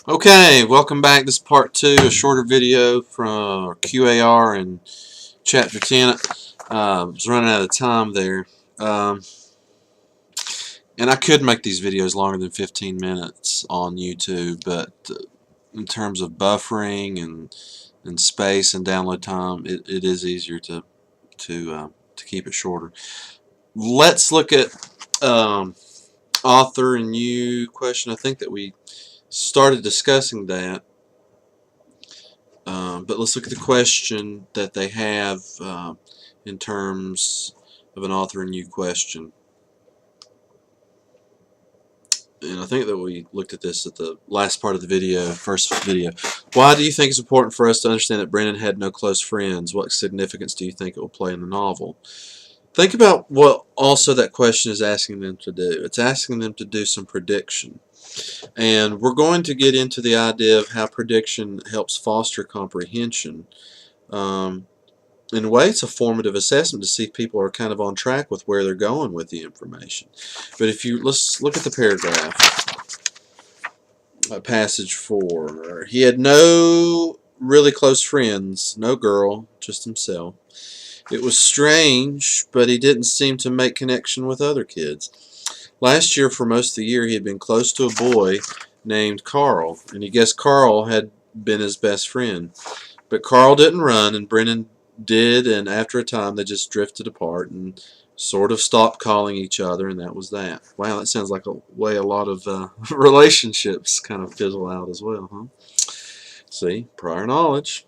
Okay, welcome back. This is part 2, a shorter video from QAR and chapter 10. I was running out of time there. And I could make these videos longer than 15 minutes on YouTube, but in terms of buffering and space and download time, it is easier to keep it shorter. Let's look at author and you question. I think that we started discussing that. But let's look at the question that they have in terms of an author and you question. And I think that we looked at this at the last part of the video, first video. Why do you think it's important for us to understand that Brennan had no close friends? What significance do you think it will play in the novel? Think about what also that question is asking them to do. It's asking them to do some prediction. And we're going to get into the idea of how prediction helps foster comprehension. In a way, it's a formative assessment to see if people are kind of on track with where they're going with the information. But let's look at the paragraph. Passage 4. He had no really close friends, no girl, just himself. It was strange, but he didn't seem to make connection with other kids. Last year, for most of the year, he had been close to a boy named Carl, and he guessed Carl had been his best friend. But Carl didn't run, and Brennan did, and after a time they just drifted apart and sort of stopped calling each other, and that was that. Wow, that sounds like a way a lot of relationships kind of fizzle out as well, huh? See, prior knowledge.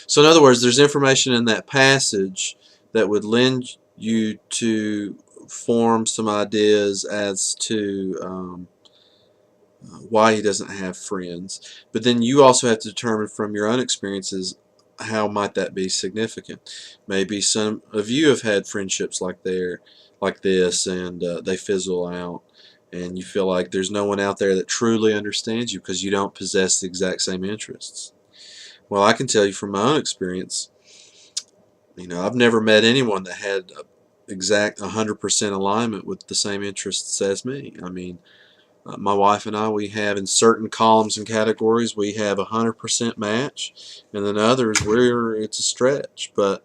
So in other words, there's information in that passage that would lend you to form some ideas as to why he doesn't have friends. But then you also have to determine from your own experiences how might that be significant. Maybe some of you have had friendships like this and they fizzle out and you feel like there's no one out there that truly understands you because you don't possess the exact same interests. Well, I can tell you from my own experience, I've never met anyone that had exact 100% alignment with the same interests as me. I mean, my wife and I, we have in certain columns and categories, we have 100% match, and then others where it's a stretch. But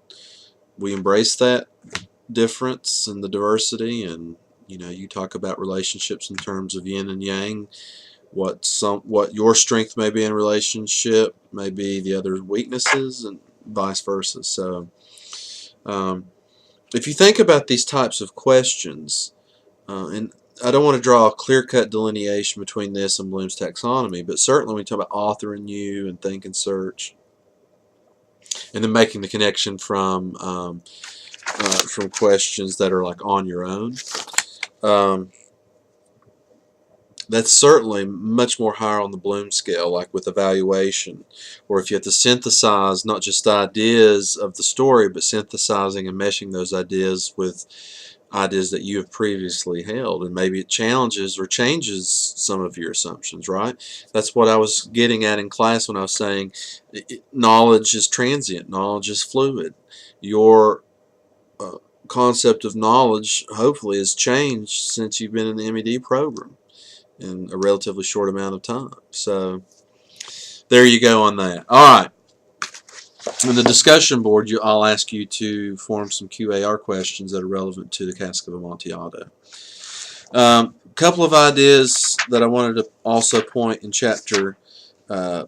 we embrace that difference and the diversity, and you talk about relationships in terms of yin and yang. What your strength may be in a relationship may be the other's weaknesses, and vice versa. So, if you think about these types of questions, and I don't want to draw a clear-cut delineation between this and Bloom's taxonomy, but certainly when we talk about author and you and think and search, and then making the connection from questions that are like on your own, that's certainly much more higher on the Bloom scale, like with evaluation, or if you have to synthesize not just ideas of the story, but synthesizing and meshing those ideas with ideas that you have previously held, and maybe it challenges or changes some of your assumptions, right? That's what I was getting at in class when I was saying knowledge is transient, knowledge is fluid. Your concept of knowledge hopefully has changed since you've been in the MED program in a relatively short amount of time. So there you go on that. Alright, in the discussion board I'll ask you to form some QAR questions that are relevant to the Cask of Amontillado. A couple of ideas that I wanted to also point in chapter 10.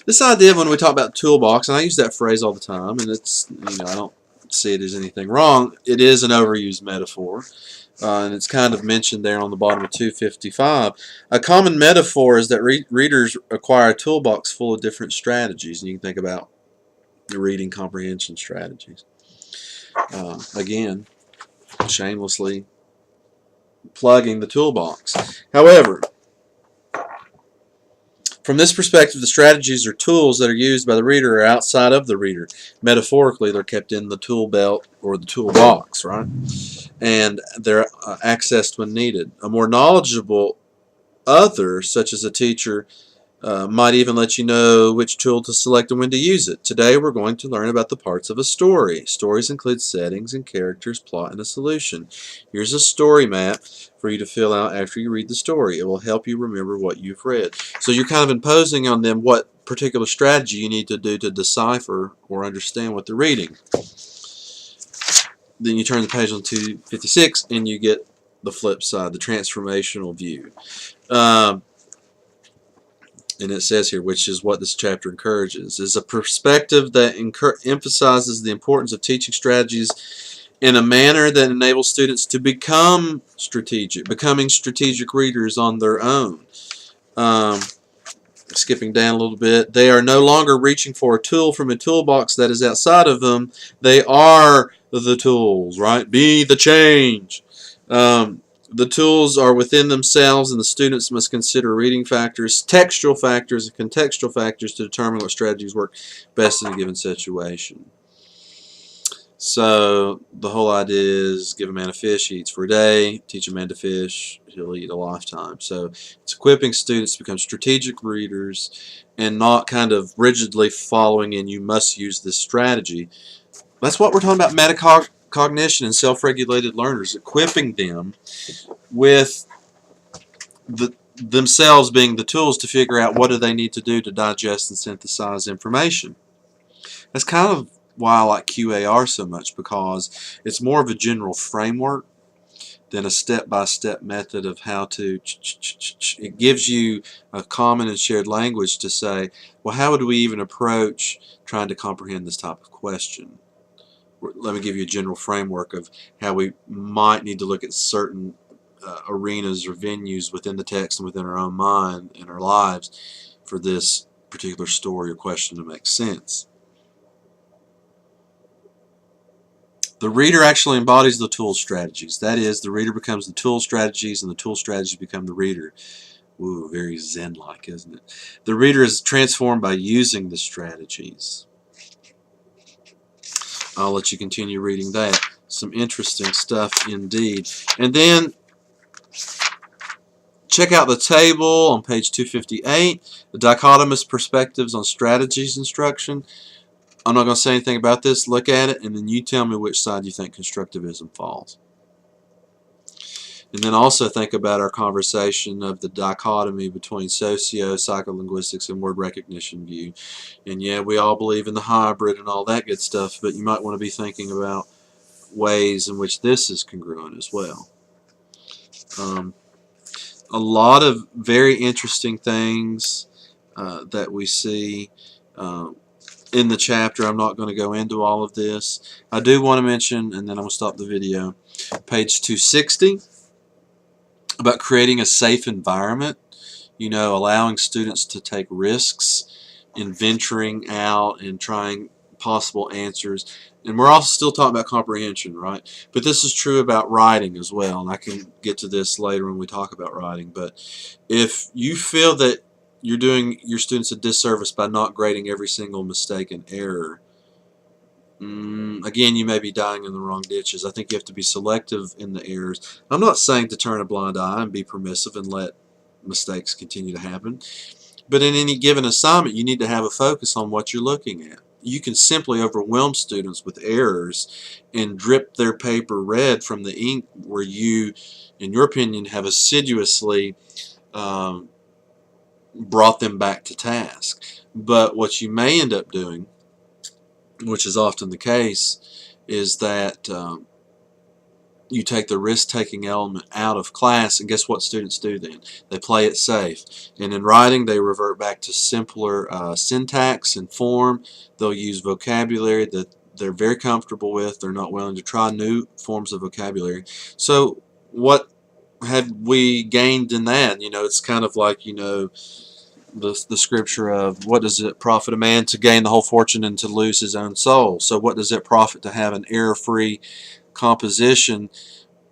This idea of when we talk about toolbox, and I use that phrase all the time, and it's, I don't see it as anything wrong. It is an overused metaphor. And it's kind of mentioned there on the bottom of 255. A common metaphor is that readers acquire a toolbox full of different strategies, and you can think about the reading comprehension strategies. Again, shamelessly plugging the toolbox. However, from this perspective, the strategies or tools that are used by the reader are outside of the reader. Metaphorically, they're kept in the tool belt or the toolbox, right? And they're accessed when needed. A more knowledgeable other, such as a teacher, Might even let you know which tool to select and when to use it. Today we're going to learn about the parts of a story. Stories include settings and characters, plot, and a solution. Here's a story map for you to fill out after you read the story. It will help you remember what you've read. So you're kind of imposing on them what particular strategy you need to do to decipher or understand what they're reading. Then you turn the page on 256 and you get the flip side, the transformational view. And it says here, which is what this chapter encourages, is a perspective that emphasizes the importance of teaching strategies in a manner that enables students to becoming strategic readers on their own. Skipping down a little bit, they are no longer reaching for a tool from a toolbox that is outside of them. They are the tools, right? Be the change. The tools are within themselves, and the students must consider reading factors, textual factors, and contextual factors to determine what strategies work best in a given situation. So the whole idea is give a man a fish, he eats for a day. Teach a man to fish, he'll eat a lifetime. So it's equipping students to become strategic readers and not kind of rigidly following in you must use this strategy. That's what we're talking about, metacognition and self-regulated learners, equipping them with themselves being the tools to figure out what do they need to do to digest and synthesize information. That's kind of why I like QAR so much, because it's more of a general framework than a step-by-step method of how to. It gives you a common and shared language to say, well, how would we even approach trying to comprehend this type of question? Let me give you a general framework of how we might need to look at certain arenas or venues within the text and within our own mind and our lives for this particular story or question to make sense. The reader actually embodies the tool strategies. That is, the reader becomes the tool strategies and the tool strategies become the reader. Ooh, very Zen-like, isn't it? The reader is transformed by using the strategies. I'll let you continue reading that. Some interesting stuff indeed. And then check out the table on page 258, the dichotomous perspectives on strategies instruction. I'm not going to say anything about this. Look at it, and then you tell me which side you think constructivism falls. And then also think about our conversation of the dichotomy between socio-psycholinguistics and word recognition view. And yeah, we all believe in the hybrid and all that good stuff, but you might want to be thinking about ways in which this is congruent as well. A lot of very interesting things that we see in the chapter. I'm not going to go into all of this. I do want to mention, and then I'm going to stop the video, page 260, about creating a safe environment, allowing students to take risks in venturing out and trying possible answers. And we're also still talking about comprehension, right? But this is true about writing as well, and I can get to this later when we talk about writing. But if you feel that you're doing your students a disservice by not grading every single mistake and error, again, you may be dying in the wrong ditches. I think you have to be selective in the errors. I'm not saying to turn a blind eye and be permissive and let mistakes continue to happen. But in any given assignment, you need to have a focus on what you're looking at. You can simply overwhelm students with errors and drip their paper red from the ink where you, in your opinion, have assiduously brought them back to task. But what you may end up doing, which is often the case, is that you take the risk-taking element out of class, and guess what students do then? They play it safe. And in writing, they revert back to simpler syntax and form. They'll use vocabulary that they're very comfortable with. They're not willing to try new forms of vocabulary. So what have we gained in that? It's kind of like, the scripture of what does it profit a man to gain the whole fortune and to lose his own soul? So what does it profit to have an error-free composition,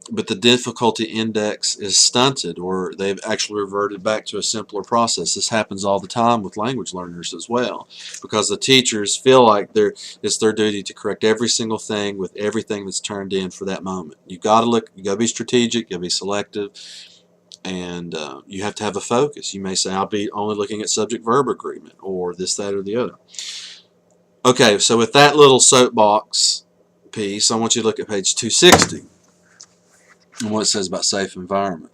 but the difficulty index is stunted, or they've actually reverted back to a simpler process? This happens all the time with language learners as well, because the teachers feel like it's their duty to correct every single thing with everything that's turned in for that moment. You've got to look, you've got to be strategic, you've got to be selective, And you have to have a focus. You may say, I'll be only looking at subject-verb agreement, or this, that, or the other. Okay, so with that little soapbox piece, I want you to look at page 260 and what it says about safe environment.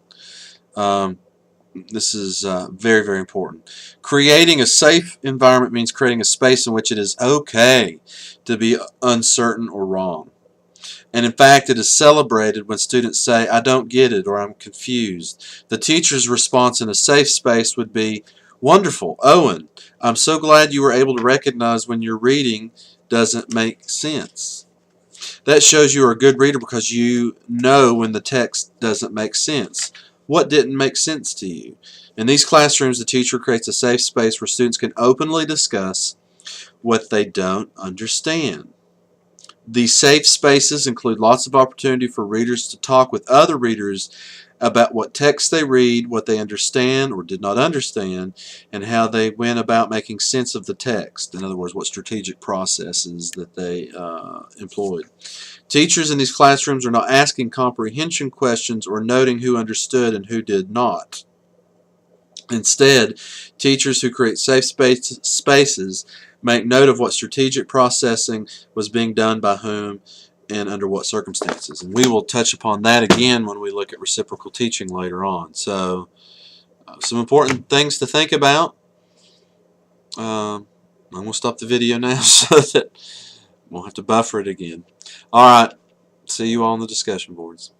This is very, very important. Creating a safe environment means creating a space in which it is okay to be uncertain or wrong. And in fact, it is celebrated when students say, I don't get it, or I'm confused. The teacher's response in a safe space would be, wonderful, Owen, I'm so glad you were able to recognize when your reading doesn't make sense. That shows you are a good reader because you know when the text doesn't make sense. What didn't make sense to you? In these classrooms, the teacher creates a safe space where students can openly discuss what they don't understand. These safe spaces include lots of opportunity for readers to talk with other readers about what text they read, what they understand or did not understand, and how they went about making sense of the text. In other words, what strategic processes that they employed. Teachers in these classrooms are not asking comprehension questions or noting who understood and who did not. Instead, teachers who create safe spaces make note of what strategic processing was being done by whom and under what circumstances. And we will touch upon that again when we look at reciprocal teaching later on. So, some important things to think about. I'm going to stop the video now so that we won't have to buffer it again. All right. See you all on the discussion boards.